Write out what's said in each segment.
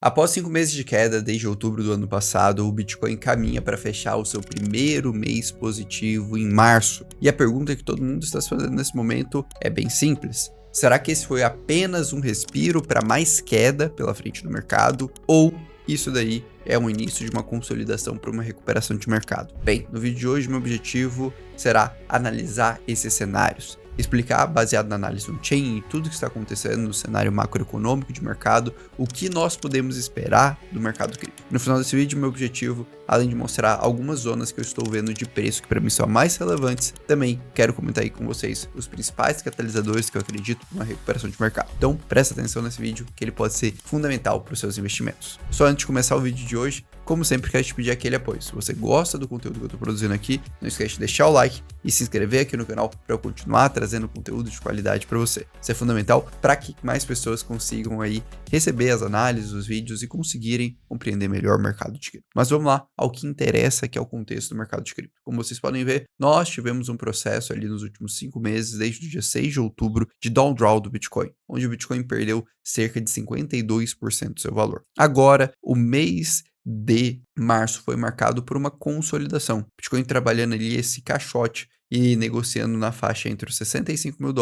Após 5 meses de queda desde outubro do ano passado, o Bitcoin caminha para fechar o seu primeiro mês positivo em março. E a pergunta que todo mundo está se fazendo nesse momento é bem simples. Será que esse foi apenas um respiro para mais queda pela frente do mercado? Ou isso daí é um início de uma consolidação para uma recuperação de mercado? Bem, no vídeo de hoje meu objetivo será analisar esses cenários. Explicar, baseado na análise on-chain e tudo que está acontecendo no cenário macroeconômico de mercado, o que nós podemos esperar do mercado cripto. No final desse vídeo, meu objetivo, além de mostrar algumas zonas que eu estou vendo de preço que para mim são mais relevantes, também quero comentar aí com vocês os principais catalisadores que eu acredito para uma recuperação de mercado. Então, presta atenção nesse vídeo, que ele pode ser fundamental para os seus investimentos. Só antes de começar o vídeo de hoje, como sempre, quero te pedir aquele apoio. Se você gosta do conteúdo que eu estou produzindo aqui, não esquece de deixar o like e se inscrever aqui no canal para eu continuar trazendo conteúdo de qualidade para você. Isso é fundamental para que mais pessoas consigam aí receber as análises, os vídeos e conseguirem compreender melhor o mercado de cripto. Mas vamos lá ao que interessa, que é o contexto do mercado de cripto. Como vocês podem ver, nós tivemos um processo ali nos últimos 5 meses, desde o dia 6 de outubro, de downdraw do Bitcoin, onde o Bitcoin perdeu cerca de 52% do seu valor. Agora, o mês de março foi marcado por uma consolidação. Bitcoin trabalhando ali esse caixote e negociando na faixa entre os $65 mil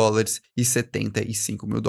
e $75 mil.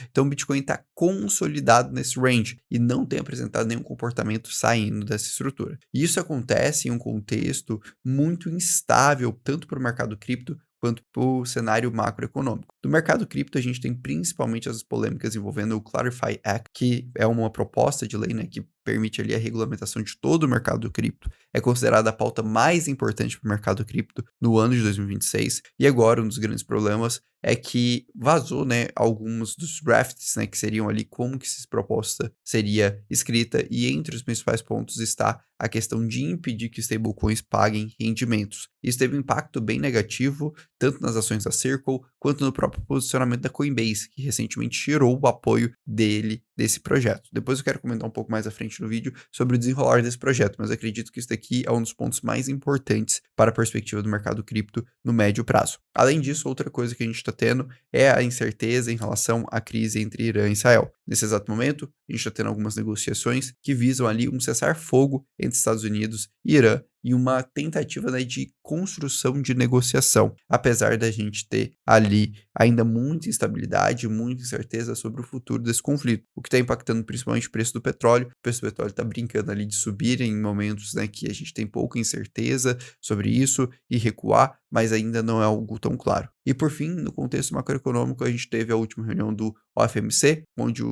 Então o Bitcoin está consolidado nesse range e não tem apresentado nenhum comportamento saindo dessa estrutura. E isso acontece em um contexto muito instável, tanto para o mercado cripto quanto para o cenário macroeconômico. Do mercado cripto, a gente tem principalmente as polêmicas envolvendo o Clarify Act, que é uma proposta de lei, né, que permite ali a regulamentação de todo o mercado cripto. É considerada a pauta mais importante para o mercado cripto no ano de 2026. E agora, um dos grandes problemas é que vazou, né, alguns dos drafts, né, que seriam ali como que essa proposta seria escrita, e entre os principais pontos está a questão de impedir que stablecoins paguem rendimentos. Isso teve um impacto bem negativo, tanto nas ações da Circle, quanto no próprio posicionamento da Coinbase, que recentemente tirou o apoio desse projeto. Depois eu quero comentar um pouco mais à frente no vídeo sobre o desenrolar desse projeto, mas acredito que isso daqui é um dos pontos mais importantes para a perspectiva do mercado cripto no médio prazo. Além disso, outra coisa que a gente está tendo é a incerteza em relação à crise entre Irã e Israel. Nesse exato momento, a gente está tendo algumas negociações que visam ali um cessar-fogo entre Estados Unidos e Irã, e uma tentativa, né, de construção de negociação, apesar da gente ter ali ainda muita instabilidade, muita incerteza sobre o futuro desse conflito, o que está impactando principalmente o preço do petróleo. O preço do petróleo está brincando ali de subir em momentos, né, que a gente tem pouca incerteza sobre isso e recuar, mas ainda não é algo tão claro. E por fim, no contexto macroeconômico, a gente teve a última reunião do OFMC, onde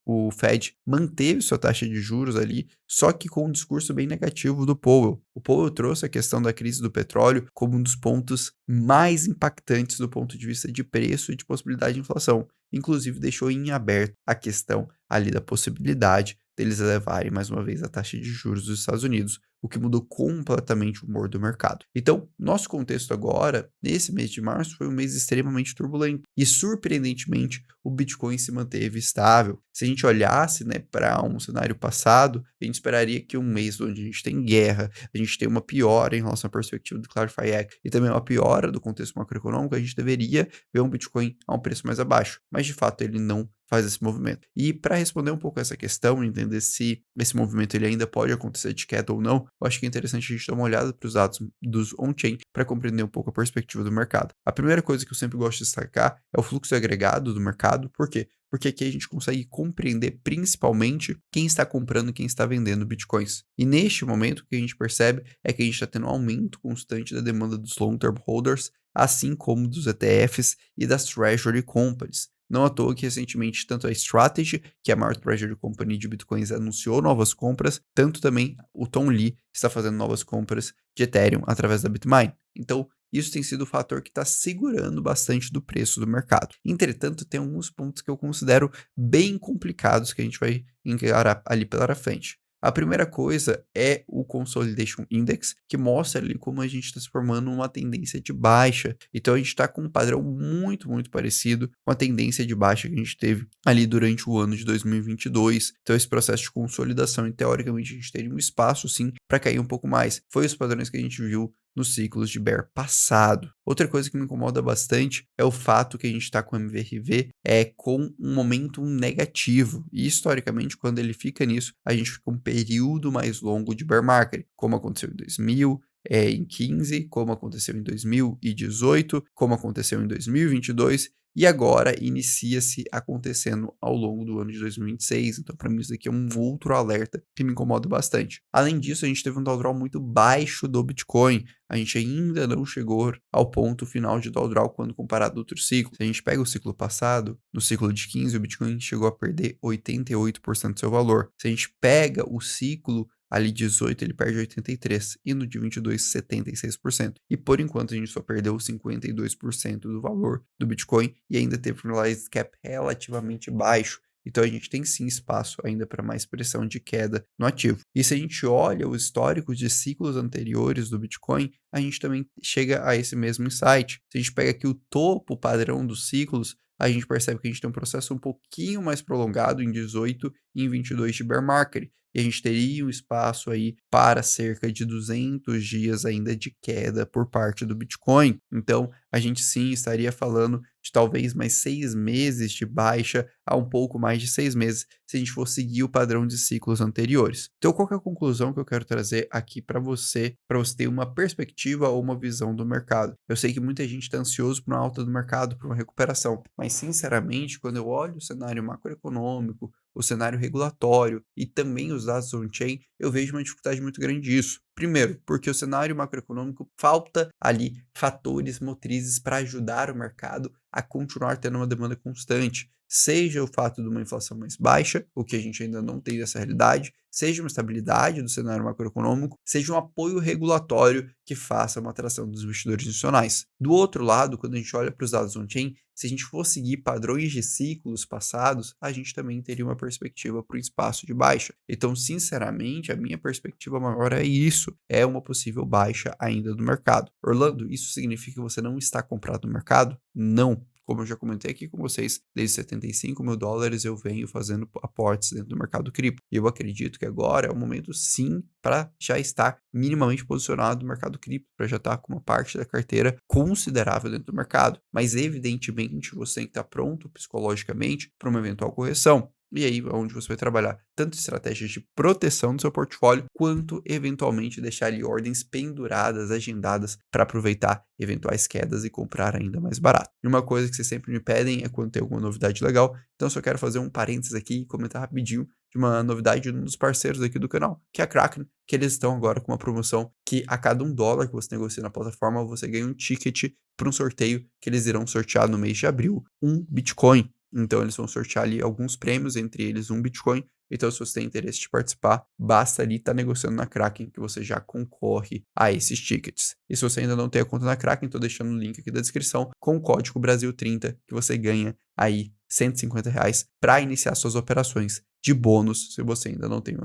o Fed manteve sua taxa de juros ali, só que com um discurso bem negativo do Powell. O Powell trouxe a questão da crise do petróleo como um dos pontos mais impactantes do ponto de vista de preço e de possibilidade de inflação. Inclusive, deixou em aberto a questão ali da possibilidade deles elevarem mais uma vez a taxa de juros dos Estados Unidos, o que mudou completamente o humor do mercado. Então, nosso contexto agora, nesse mês de março, foi um mês extremamente turbulento e, surpreendentemente, o Bitcoin se manteve estável. Se a gente olhasse, né, para um cenário passado, a gente esperaria que um mês onde a gente tem guerra, a gente tem uma piora em relação à perspectiva do Clarify Act e também uma piora do contexto macroeconômico, a gente deveria ver um Bitcoin a um preço mais abaixo, mas de fato ele não faz esse movimento. E para responder um pouco essa questão, entender se esse movimento ele ainda pode acontecer de queda ou não, eu acho que é interessante a gente dar uma olhada para os dados dos on-chain para compreender um pouco a perspectiva do mercado. A primeira coisa que eu sempre gosto de destacar é o fluxo agregado do mercado. Por quê? Porque aqui a gente consegue compreender principalmente quem está comprando e quem está vendendo bitcoins. E neste momento o que a gente percebe é que a gente está tendo um aumento constante da demanda dos long-term holders, assim como dos ETFs e das Treasury Companies. Não à toa que recentemente tanto a Strategy, que é a maior treasury company de bitcoins, anunciou novas compras, tanto também o Tom Lee está fazendo novas compras de Ethereum através da Bitmain. Então, isso tem sido o fator que está segurando bastante do preço do mercado. Entretanto, tem alguns pontos que eu considero bem complicados que a gente vai encarar ali pela frente. A primeira coisa é o Consolidation Index, que mostra ali como a gente está se formando uma tendência de baixa. Então a gente está com um padrão muito, muito parecido com a tendência de baixa que a gente teve ali durante o ano de 2022. Então esse processo de consolidação, e teoricamente a gente teria um espaço sim para cair um pouco mais. Foi os padrões que a gente viu nos ciclos de bear passado. Outra coisa que me incomoda bastante é o fato que a gente está com o MVRV com um momentum negativo. E historicamente, quando ele fica nisso, a gente fica um período mais longo de bear market, como aconteceu em 2000, em 15, como aconteceu em 2018, como aconteceu em 2022 e agora inicia-se acontecendo ao longo do ano de 2026. Então, para mim, isso aqui é um outro alerta que me incomoda bastante. Além disso, a gente teve um drawdown muito baixo do Bitcoin. A gente ainda não chegou ao ponto final de drawdown quando comparado a outros ciclos. Se a gente pega o ciclo passado, no ciclo de 15, o Bitcoin chegou a perder 88% do seu valor. Se a gente pega o ciclo ali 18, ele perde 83%, e no de 22, 76%. E por enquanto a gente só perdeu 52% do valor do Bitcoin e ainda teve um realized cap relativamente baixo. Então a gente tem sim espaço ainda para mais pressão de queda no ativo. E se a gente olha os históricos de ciclos anteriores do Bitcoin, a gente também chega a esse mesmo insight. Se a gente pega aqui o topo padrão dos ciclos, a gente percebe que a gente tem um processo um pouquinho mais prolongado em 18 e em 22 de bear market. E a gente teria um espaço aí para cerca de 200 dias ainda de queda por parte do Bitcoin. Então, a gente sim estaria falando de talvez mais 6 meses de baixa a um pouco mais de 6 meses, se a gente for seguir o padrão de ciclos anteriores. Então, qual que é a conclusão que eu quero trazer aqui para você ter uma perspectiva ou uma visão do mercado? Eu sei que muita gente está ansioso por uma alta do mercado, por uma recuperação, mas sinceramente, quando eu olho o cenário macroeconômico, o cenário regulatório e também os dados on-chain, eu vejo uma dificuldade muito grande disso. Primeiro, porque o cenário macroeconômico falta ali fatores motrizes para ajudar o mercado a continuar tendo uma demanda constante. Seja o fato de uma inflação mais baixa, o que a gente ainda não tem dessa realidade, seja uma estabilidade do cenário macroeconômico, seja um apoio regulatório que faça uma atração dos investidores institucionais. Do outro lado, quando a gente olha para os dados on-chain, se a gente for seguir padrões de ciclos passados, a gente também teria uma perspectiva para o espaço de baixa. Então, sinceramente, a minha perspectiva maior é isso, é uma possível baixa ainda do mercado. Orlando, isso significa que você não está comprado no mercado? Não. Como eu já comentei aqui com vocês, desde 75 mil dólares eu venho fazendo aportes dentro do mercado cripto. E eu acredito que agora é o momento sim para já estar minimamente posicionado no mercado cripto, para já estar com uma parte da carteira considerável dentro do mercado. Mas evidentemente você tem que estar pronto psicologicamente para uma eventual correção. E aí é onde você vai trabalhar tanto estratégias de proteção do seu portfólio, quanto eventualmente deixar ali ordens penduradas, agendadas, para aproveitar eventuais quedas e comprar ainda mais barato. E uma coisa que vocês sempre me pedem é quando tem alguma novidade legal, então só quero fazer um parênteses aqui e comentar rapidinho de uma novidade de um dos parceiros aqui do canal, que é a Kraken, que eles estão agora com uma promoção que a cada $1 que você negocia na plataforma, você ganha um ticket para um sorteio que eles irão sortear no mês de abril, um Bitcoin. Então, eles vão sortear ali alguns prêmios, entre eles um Bitcoin. Então, se você tem interesse de participar, basta ali estar negociando na Kraken que você já concorre a esses tickets. E se você ainda não tem a conta na Kraken, estou deixando o link aqui da descrição com o código Brasil30 que você ganha aí R$150 para iniciar suas operações de bônus se você ainda não tem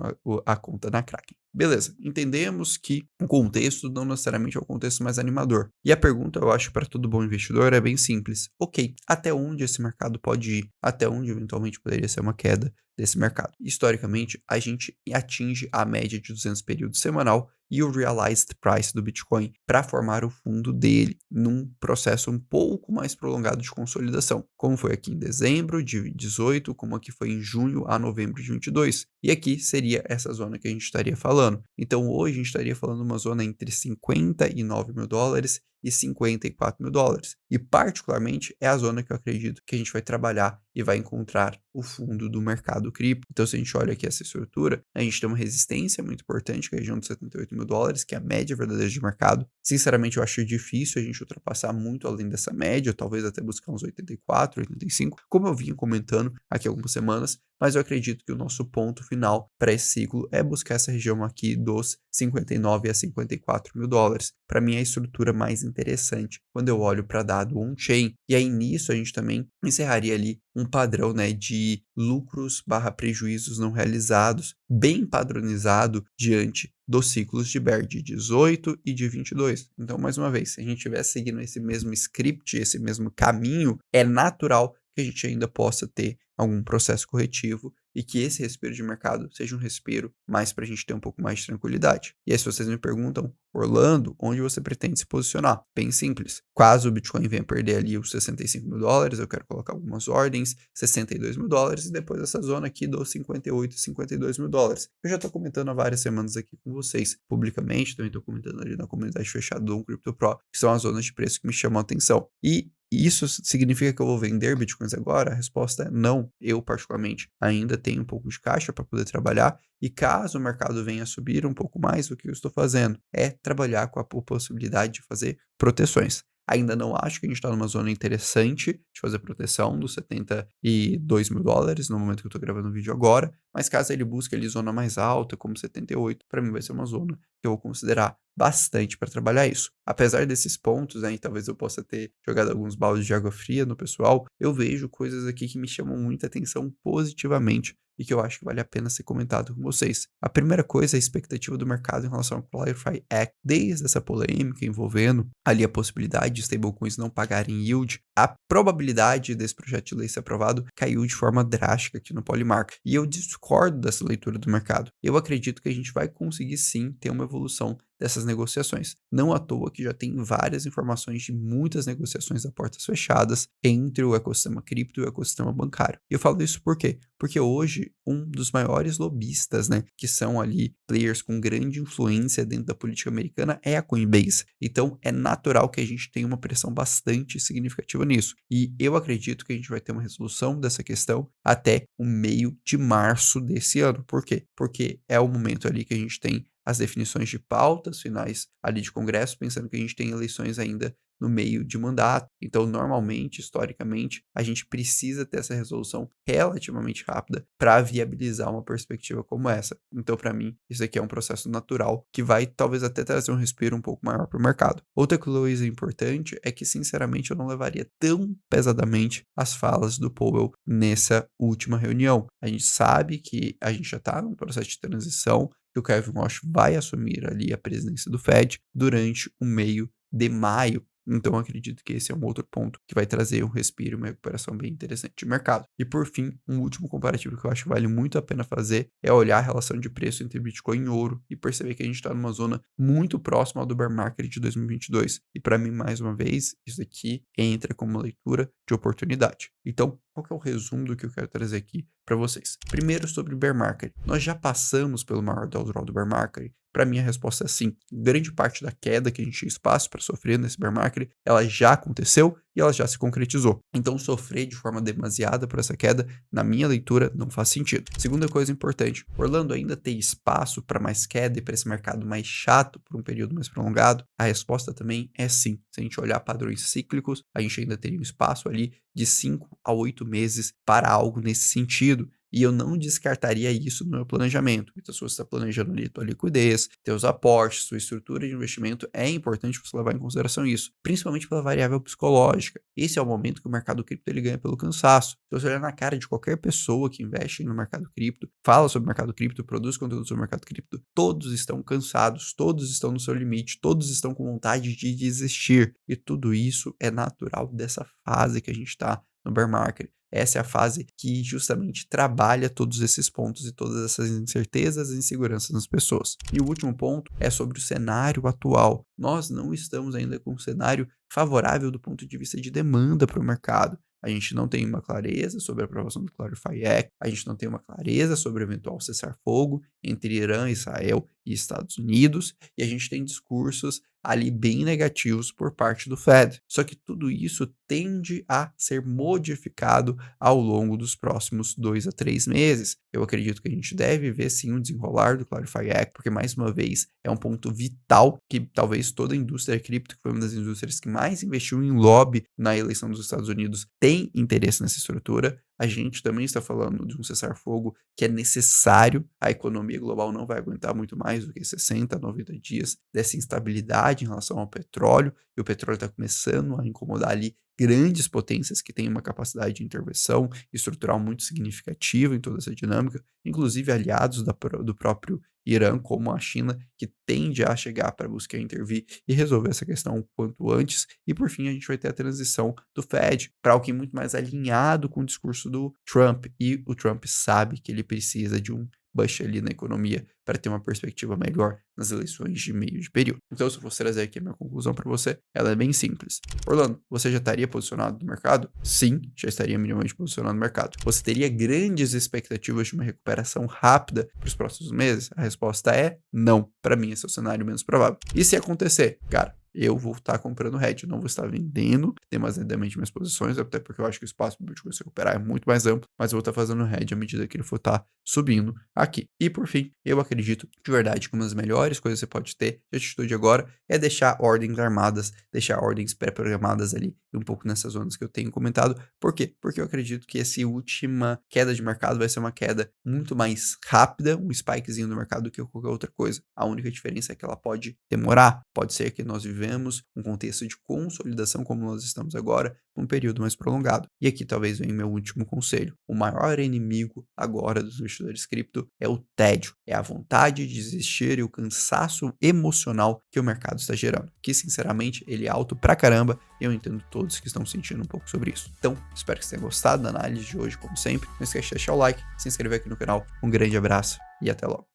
a conta na Kraken. Beleza, entendemos que o contexto não necessariamente é o contexto mais animador. E a pergunta, eu acho, para todo bom investidor é bem simples. Ok, até onde esse mercado pode ir? Até onde eventualmente poderia ser uma queda desse mercado? Historicamente, a gente atinge a média de 200 períodos semanal e o realized price do Bitcoin para formar o fundo dele num processo um pouco mais prolongado de consolidação, como foi aqui em dezembro de 18, como aqui foi em junho a novembro de 22. E aqui seria essa zona que a gente estaria falando. Então hoje a gente estaria falando uma zona entre 59 mil dólares e 54 mil dólares. E particularmente é a zona que eu acredito que a gente vai trabalhar e vai encontrar o fundo do mercado cripto. Então se a gente olha aqui essa estrutura, a gente tem uma resistência muito importante, que é a região de 78 mil dólares, que é a média verdadeira de mercado. Sinceramente, eu acho difícil a gente ultrapassar muito além dessa média, talvez até buscar uns 84, 85, como eu vinha comentando aqui há algumas semanas, mas eu acredito que o nosso ponto final para esse ciclo é buscar essa região aqui dos 59 a 54 mil dólares. Para mim, é a estrutura mais interessante quando eu olho para dado on-chain. E aí, nisso, a gente também encerraria ali um padrão, né, de lucros / prejuízos não realizados, bem padronizado diante dos ciclos de bear de 18 e de 22. Então, mais uma vez, se a gente estiver seguindo esse mesmo script, esse mesmo caminho, é natural que a gente ainda possa ter algum processo corretivo e que esse respiro de mercado seja um respiro mais para a gente ter um pouco mais de tranquilidade. E aí, se vocês me perguntam, Orlando, onde você pretende se posicionar? Bem simples. Caso o Bitcoin venha perder ali os US$ 65.000, eu quero colocar algumas ordens, US$ 62.000, e depois essa zona aqui dos 58, US$ 52.000. Eu já estou comentando há várias semanas aqui com vocês, publicamente, também estou comentando ali na comunidade fechada do Crypto Pro, que são as zonas de preço que me chamam a atenção. E isso significa que eu vou vender bitcoins agora? A resposta é não. Eu, particularmente, ainda tenho um pouco de caixa para poder trabalhar. E caso o mercado venha a subir um pouco mais, o que eu estou fazendo é trabalhar com a possibilidade de fazer proteções. Ainda não acho que a gente está numa zona interessante de fazer proteção dos US$ 72.000 no momento que eu estou gravando o vídeo agora, mas caso ele busque ali zona mais alta, como 78, para mim vai ser uma zona que eu vou considerar bastante para trabalhar isso. Apesar desses pontos, né, e talvez eu possa ter jogado alguns baldes de água fria no pessoal, eu vejo coisas aqui que me chamam muita atenção positivamente e que eu acho que vale a pena ser comentado com vocês. A primeira coisa é a expectativa do mercado em relação ao Clarify Act. Desde essa polêmica envolvendo ali a possibilidade de stablecoins não pagarem yield, a probabilidade desse projeto de lei ser aprovado caiu de forma drástica aqui no Polymarket. E eu discordo dessa leitura do mercado. Eu acredito que a gente vai conseguir sim ter uma evolução dessas negociações. Não à toa que já tem várias informações de muitas negociações a portas fechadas entre o ecossistema cripto e o ecossistema bancário. E eu falo isso por quê? Porque hoje um dos maiores lobistas, né, que são ali players com grande influência dentro da política americana é a Coinbase. Então é natural que a gente tenha uma pressão bastante significativa nisso. E eu acredito que a gente vai ter uma resolução dessa questão até o meio de março desse ano. Por quê? Porque é o momento ali que a gente tem as definições de pautas finais ali de Congresso, pensando que a gente tem eleições ainda no meio de mandato. Então, normalmente, historicamente, a gente precisa ter essa resolução relativamente rápida para viabilizar uma perspectiva como essa. Então, para mim, isso aqui é um processo natural que vai talvez até trazer um respiro um pouco maior para o mercado. Outra coisa importante é que, sinceramente, eu não levaria tão pesadamente as falas do Powell nessa última reunião. A gente sabe que a gente já está num processo de transição, que o Kevin Walsh vai assumir ali a presidência do Fed durante o meio de maio. Então, acredito que esse é um outro ponto que vai trazer um respiro e uma recuperação bem interessante de mercado. E, por fim, um último comparativo que eu acho que vale muito a pena fazer é olhar a relação de preço entre Bitcoin e ouro e perceber que a gente está numa zona muito próxima ao do bear market de 2022. E, para mim, mais uma vez, isso aqui entra como uma leitura de oportunidade. Então, qual que é o resumo do que eu quero trazer aqui para vocês? Primeiro, sobre o bear market. Nós já passamos pelo maior drawdown do bear market? Para mim, a resposta é sim. Grande parte da queda que a gente tinha espaço para sofrer nesse bear market, ela já aconteceu e ela já se concretizou. Então, sofrer de forma demasiada por essa queda, na minha leitura, não faz sentido. Segunda coisa importante, Orlando ainda tem espaço para mais queda e para esse mercado mais chato por um período mais prolongado? A resposta também é sim. Se a gente olhar padrões cíclicos, a gente ainda teria um espaço ali de 5 a 8 meses para algo nesse sentido. E eu não descartaria isso no meu planejamento. Então, se você está planejando ali tua liquidez, teus aportes, sua estrutura de investimento, é importante você levar em consideração isso, principalmente pela variável psicológica. Esse é o momento que o mercado cripto ele ganha pelo cansaço. Se você olhar na cara de qualquer pessoa que investe no mercado cripto, fala sobre o mercado cripto, produz conteúdo sobre o mercado cripto, todos estão cansados, todos estão no seu limite, todos estão com vontade de desistir. E tudo isso é natural dessa fase que a gente está no bear market. Essa é a fase que justamente trabalha todos esses pontos e todas essas incertezas e inseguranças nas pessoas. E o último ponto é sobre o cenário atual. Nós não estamos ainda com um cenário favorável do ponto de vista de demanda para o mercado. A gente não tem uma clareza sobre a aprovação do Clarify Act, a gente não tem uma clareza sobre o eventual cessar-fogo entre Irã, Israel e Estados Unidos, e a gente tem discursos ali bem negativos por parte do Fed. Só que tudo isso tende a ser modificado ao longo dos próximos 2 a 3 meses. Eu acredito que a gente deve ver sim um desenrolar do Clarify Act, porque mais uma vez é um ponto vital que talvez toda a indústria cripto, que foi uma das indústrias que mais investiu em lobby na eleição dos Estados Unidos, tem interesse nessa estrutura. A gente também está falando de um cessar-fogo que é necessário. A economia global não vai aguentar muito mais do que 60, 90 dias dessa instabilidade em relação ao petróleo. E o petróleo está começando a incomodar ali grandes potências que têm uma capacidade de intervenção estrutural muito significativa em toda essa dinâmica, inclusive aliados do próprio Irã como a China, que tende a chegar para buscar intervir e resolver essa questão o quanto antes. E por fim, a gente vai ter a transição do Fed para algo muito mais alinhado com o discurso do Trump. E o Trump sabe que ele precisa de um push ali na economia para ter uma perspectiva melhor nas eleições de meio de período. Então, se eu fosse trazer aqui a minha conclusão para você, ela é bem simples. Orlando, você já estaria posicionado no mercado? Sim, já estaria minimamente posicionado no mercado. Você teria grandes expectativas de uma recuperação rápida para os próximos meses? A resposta é não. Para mim, esse é o cenário menos provável. E se acontecer? Cara, eu vou estar comprando hedge, não vou estar vendendo demasiadamente minhas posições, até porque eu acho que o espaço para o Bitcoin se recuperar é muito mais amplo, mas eu vou estar fazendo hedge à medida que ele for estar subindo aqui. E por fim, eu acredito de verdade que uma das melhores coisas que você pode ter de atitude agora é deixar ordens armadas, deixar ordens pré-programadas ali, um pouco nessas zonas que eu tenho comentado. Por quê? Porque eu acredito que essa última queda de mercado vai ser uma queda muito mais rápida, um spikezinho do mercado do que qualquer outra coisa. A única diferença é que ela pode demorar, pode ser que nós vivemos um contexto de consolidação como nós estamos agora, um período mais prolongado. E aqui talvez venha meu último conselho. O maior inimigo agora dos investidores cripto é o tédio, é a vontade de desistir e o cansaço emocional que o mercado está gerando. Que sinceramente ele é alto pra caramba e eu entendo todos que estão sentindo um pouco sobre isso. Então, espero que você tenha gostado da análise de hoje, como sempre. Não esquece de deixar o like, se inscrever aqui no canal. Um grande abraço e até logo.